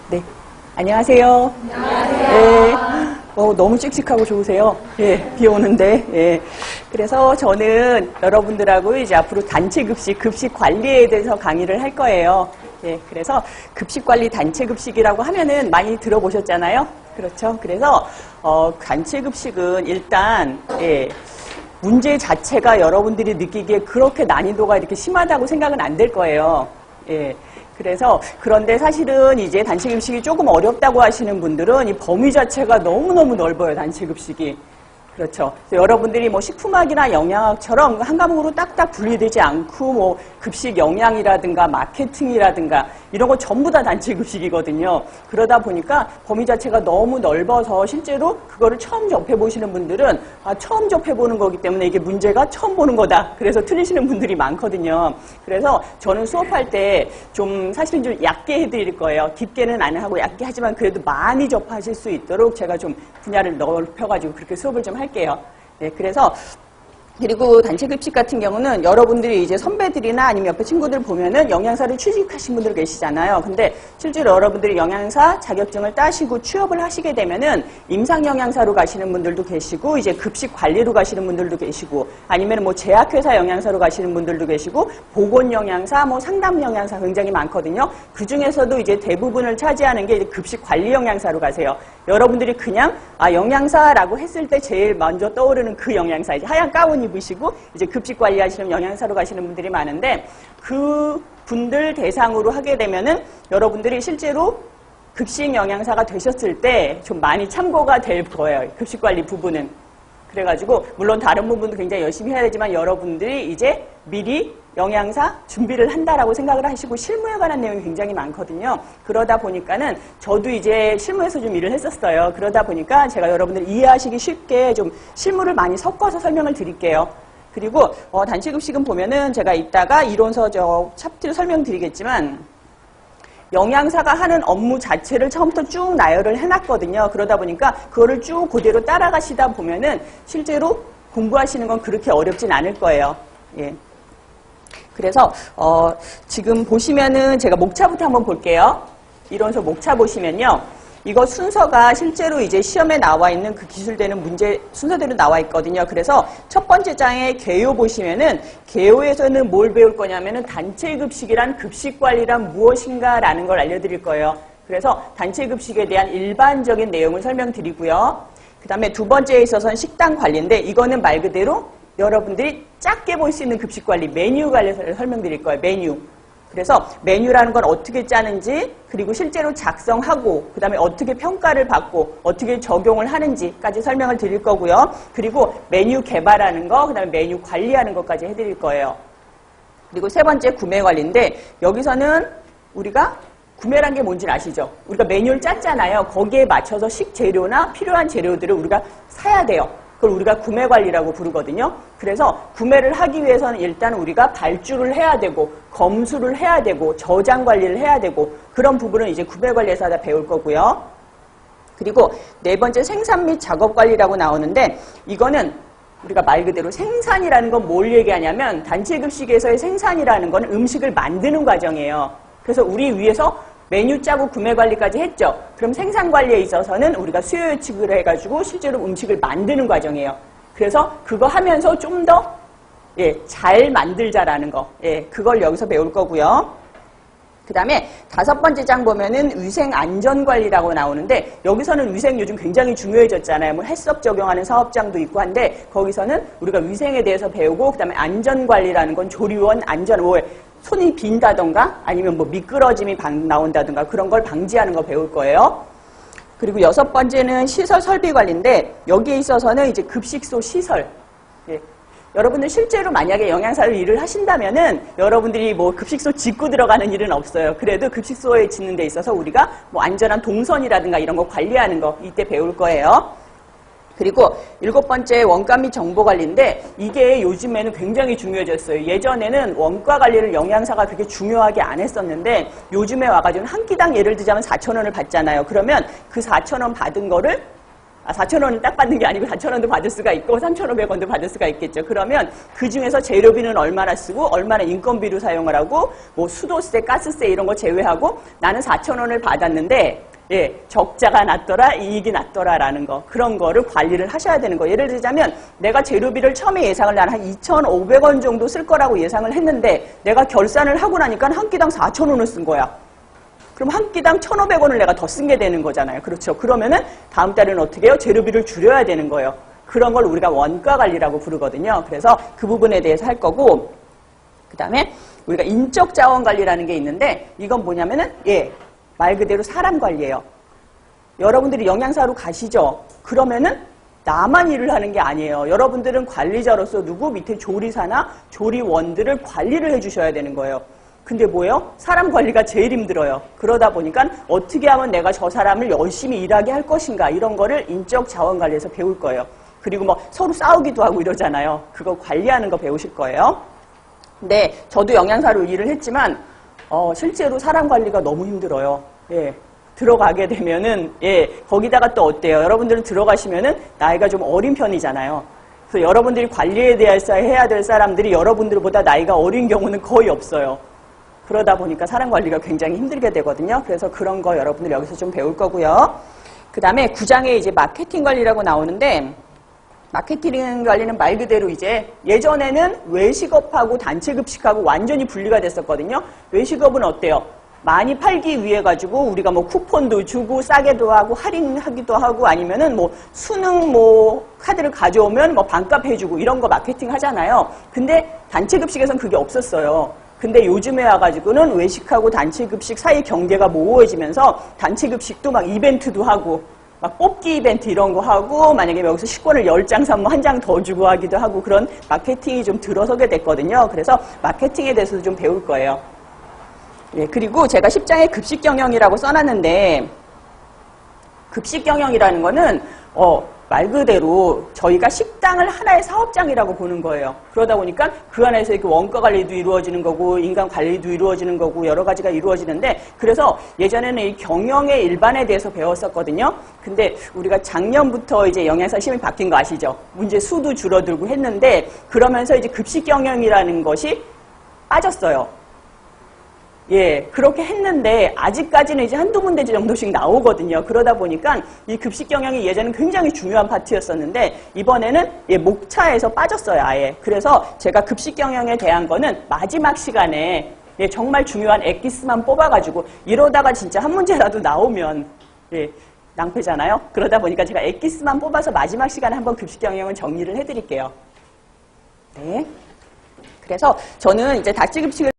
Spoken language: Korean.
네, 안녕하세요. 안녕하세요. 네, 너무 씩씩하고 좋으세요. 예, 비 오는데. 예. 그래서 저는 여러분들하고 이제 앞으로 단체 급식 관리에 대해서 강의를 할 거예요. 예, 그래서 급식 관리 단체 급식이라고 하면은 많이 들어보셨잖아요. 그렇죠. 그래서 단체 급식은 일단 문제 자체가 여러분들이 느끼기에 그렇게 난이도가 이렇게 심하다고 생각은 안 될 거예요. 예. 그래서 그런데 사실은 이제 단체 급식이 조금 어렵다고 하시는 분들은 이 범위 자체가 너무너무 넓어요. 단체 급식이. 그렇죠. 그래서 여러분들이 뭐 식품학이나 영양학처럼 한 과목으로 딱딱 분리되지 않고 뭐 급식 영양이라든가 마케팅이라든가 이런 거 전부 다 단체 급식이거든요. 그러다 보니까 범위 자체가 너무 넓어서 실제로 그거를 처음 접해보시는 분들은 처음 접해보는 거기 때문에 이게 문제가 처음 보는 거다. 그래서 틀리시는 분들이 많거든요. 그래서 저는 수업할 때 좀 사실은 좀 얕게 해드릴 거예요. 깊게는 안 하고 얕게 하지만 그래도 많이 접하실 수 있도록 제가 좀 분야를 넓혀가지고 그렇게 수업을 좀 할게요. 네, 그래서 그리고 단체 급식 같은 경우는 여러분들이 이제 선배들이나 아니면 옆에 친구들 보면은 영양사를 취직하신 분들 계시잖아요. 근데 실제로 여러분들이 영양사 자격증을 따시고 취업을 하시게 되면은 임상영양사로 가시는 분들도 계시고 이제 급식 관리로 가시는 분들도 계시고 아니면 뭐 제약회사 영양사로 가시는 분들도 계시고 보건영양사, 뭐 상담영양사 굉장히 많거든요. 그 중에서도 이제 대부분을 차지하는 게 이제 급식 관리 영양사로 가세요. 여러분들이 그냥 영양사라고 했을 때 제일 먼저 떠오르는 그 영양사 이제 하얀 가운 입으시고 이제 급식 관리하시는 영양사로 가시는 분들이 많은데 그 분들 대상으로 하게 되면은 여러분들이 실제로 급식 영양사가 되셨을 때 좀 많이 참고가 될 거예요. 급식 관리 부분은. 그래가지고 물론 다른 부분도 굉장히 열심히 해야 되지만 여러분들이 이제 미리 영양사 준비를 한다라고 생각을 하시고 실무에 관한 내용이 굉장히 많거든요. 그러다 보니까는 저도 이제 실무에서 좀 일을 했었어요. 그러다 보니까 제가 여러분들 이해하시기 쉽게 좀 실무를 많이 섞어서 설명을 드릴게요. 그리고 단체 급식은 보면은 제가 이따가 이론서 챕터를 설명드리겠지만 영양사가 하는 업무 자체를 처음부터 쭉 나열을 해놨거든요. 그러다 보니까 그거를 쭉 그대로 따라가시다 보면은 실제로 공부하시는 건 그렇게 어렵진 않을 거예요. 예. 그래서 지금 보시면은 제가 목차부터 한번 볼게요. 이론서 목차 보시면요. 이거 순서가 실제로 이제 시험에 나와 있는 그 기술되는 문제 순서대로 나와 있거든요. 그래서 첫 번째 장에 개요 보시면은 개요에서는 뭘 배울 거냐면은 단체 급식이란 급식 관리란 무엇인가라는 걸 알려드릴 거예요. 그래서 단체 급식에 대한 일반적인 내용을 설명드리고요. 그 다음에 두 번째에 있어서는 식단 관리인데 이거는 말 그대로 여러분들이 작게 볼 수 있는 급식 관리 메뉴 관리를 설명드릴 거예요. 메뉴. 그래서 메뉴라는 건 어떻게 짜는지 그리고 실제로 작성하고 그 다음에 어떻게 평가를 받고 어떻게 적용을 하는지까지 설명을 드릴 거고요. 그리고 메뉴 개발하는 거, 그 다음에 메뉴 관리하는 것까지 해드릴 거예요. 그리고 세 번째 구매 관리인데 여기서는 우리가 구매란 게 뭔지 아시죠? 우리가 메뉴를 짰잖아요. 거기에 맞춰서 식재료나 필요한 재료들을 우리가 사야 돼요. 그걸 우리가 구매 관리라고 부르거든요. 그래서 구매를 하기 위해서는 일단 우리가 발주를 해야 되고 검수를 해야 되고 저장 관리를 해야 되고 그런 부분은 이제 구매 관리에서 다 배울 거고요. 그리고 네 번째 생산 및 작업 관리라고 나오는데 이거는 우리가 말 그대로 생산이라는 건 뭘 얘기하냐면 단체 급식에서의 생산이라는 건 음식을 만드는 과정이에요. 그래서 우리 위해서 메뉴 짜고 구매 관리까지 했죠. 그럼 생산 관리에 있어서는 우리가 수요 예측을 해가지고 실제로 음식을 만드는 과정이에요. 그래서 그거 하면서 좀 더 잘 만들자라는 거, 그걸 여기서 배울 거고요. 그 다음에 다섯 번째 장 보면은 위생 안전 관리라고 나오는데 여기서는 위생 요즘 굉장히 중요해졌잖아요. 뭐 헬스업 적용하는 사업장도 있고 한데 거기서는 우리가 위생에 대해서 배우고 그 다음에 안전 관리라는 건 조리원 안전 손이 빈다던가 아니면 뭐 미끄러짐이 나온다던가 그런 걸 방지하는 거 배울 거예요. 그리고 여섯 번째는 시설 설비 관리인데 여기에 있어서는 이제 급식소 시설. 여러분들 실제로 만약에 영양사를 일을 하신다면은 여러분들이 뭐 급식소 짓고 들어가는 일은 없어요. 그래도 급식소에 짓는 데 있어서 우리가 뭐 안전한 동선이라든가 이런 거 관리하는 거 이때 배울 거예요. 그리고 일곱 번째 원가 및 정보 관리인데 이게 요즘에는 굉장히 중요해졌어요. 예전에는 원가 관리를 영양사가 그렇게 중요하게 안 했었는데 요즘에 와가지고 한 끼당 예를 들자면 4,000원을 받잖아요. 그러면 그 4,000원 받은 거를 4,000원은 딱 받는 게 아니고 4,000원도 받을 수가 있고 3,500원도 받을 수가 있겠죠. 그러면 그 중에서 재료비는 얼마나 쓰고 얼마나 인건비로 사용을 하고 뭐 수도세, 가스세 이런 거 제외하고 나는 4,000원을 받았는데 적자가 났더라, 이익이 났더라라는 거 그런 거를 관리를 하셔야 되는 거. 예를 들자면 내가 재료비를 처음에 예상을 나는 한 2,500원 정도 쓸 거라고 예상을 했는데 내가 결산을 하고 나니까 한 끼당 4,000원을 쓴 거야. 그럼 한 끼당 1,500원을 내가 더 쓴 게 되는 거잖아요. 그렇죠. 그러면은 다음 달에는 어떻게 해요? 재료비를 줄여야 되는 거예요. 그런 걸 우리가 원가 관리라고 부르거든요. 그래서 그 부분에 대해서 할 거고, 그 다음에 우리가 인적 자원 관리라는 게 있는데 이건 뭐냐면은 말 그대로 사람 관리예요. 여러분들이 영양사로 가시죠. 그러면은 나만 일을 하는 게 아니에요. 여러분들은 관리자로서 누구 밑에 조리사나 조리원들을 관리를 해주셔야 되는 거예요. 근데 뭐예요? 사람 관리가 제일 힘들어요. 그러다 보니까 어떻게 하면 내가 저 사람을 열심히 일하게 할 것인가 이런 거를 인적 자원 관리에서 배울 거예요. 그리고 뭐 서로 싸우기도 하고 이러잖아요. 그거 관리하는 거 배우실 거예요. 근데 저도 영양사로 일을 했지만 실제로 사람 관리가 너무 힘들어요. 들어가게 되면은 거기다가 또 어때요? 여러분들은 들어가시면은 나이가 좀 어린 편이잖아요. 그래서 여러분들이 해야 될 사람들이 여러분들보다 나이가 어린 경우는 거의 없어요. 그러다 보니까 사람 관리가 굉장히 힘들게 되거든요. 그래서 그런 거 여러분들 여기서 좀 배울 거고요. 그 다음에 9장에 이제 마케팅 관리라고 나오는데, 마케팅 관리는 말 그대로 이제 예전에는 외식업하고 단체급식하고 완전히 분리가 됐었거든요. 외식업은 어때요? 많이 팔기 위해 가지고 우리가 뭐 쿠폰도 주고 싸게도 하고 할인하기도 하고 아니면은 뭐 수능 뭐 카드를 가져오면 뭐 반값 해주고 이런 거 마케팅 하잖아요. 근데 단체급식에선 그게 없었어요. 근데 요즘에 와가지고는 외식하고 단체급식 사이 경계가 모호해지면서 단체급식도 막 이벤트도 하고 막 뽑기 이벤트 이런 거 하고 만약에 여기서 식권을 10장 사면 한 장 더 주고 하기도 하고 그런 마케팅이 좀 들어서게 됐거든요. 그래서 마케팅에 대해서도 좀 배울 거예요. 그리고 제가 10장에 급식 경영이라고 써놨는데 급식 경영이라는 거는 말 그대로 저희가 식당을 하나의 사업장이라고 보는 거예요. 그러다 보니까 그 안에서 이렇게 원가 관리도 이루어지는 거고 인간 관리도 이루어지는 거고 여러 가지가 이루어지는데 그래서 예전에는 이 경영의 일반에 대해서 배웠었거든요. 근데 우리가 작년부터 이제 영양사 시험이 바뀐 거 아시죠? 문제 수도 줄어들고 했는데 그러면서 이제 급식 경영이라는 것이 빠졌어요. 그렇게 했는데 아직까지는 이제 한두 군데 정도씩 나오거든요. 그러다 보니까 이 급식 경영이 예전엔 굉장히 중요한 파트였었는데 이번에는 목차에서 빠졌어요, 아예. 그래서 제가 급식 경영에 대한 거는 마지막 시간에 정말 중요한 엑기스만 뽑아가지고 이러다가 진짜 한 문제라도 나오면 낭패잖아요. 그러다 보니까 제가 엑기스만 뽑아서 마지막 시간에 한번 급식 경영은 정리를 해드릴게요. 그래서 저는 이제 다찌급식을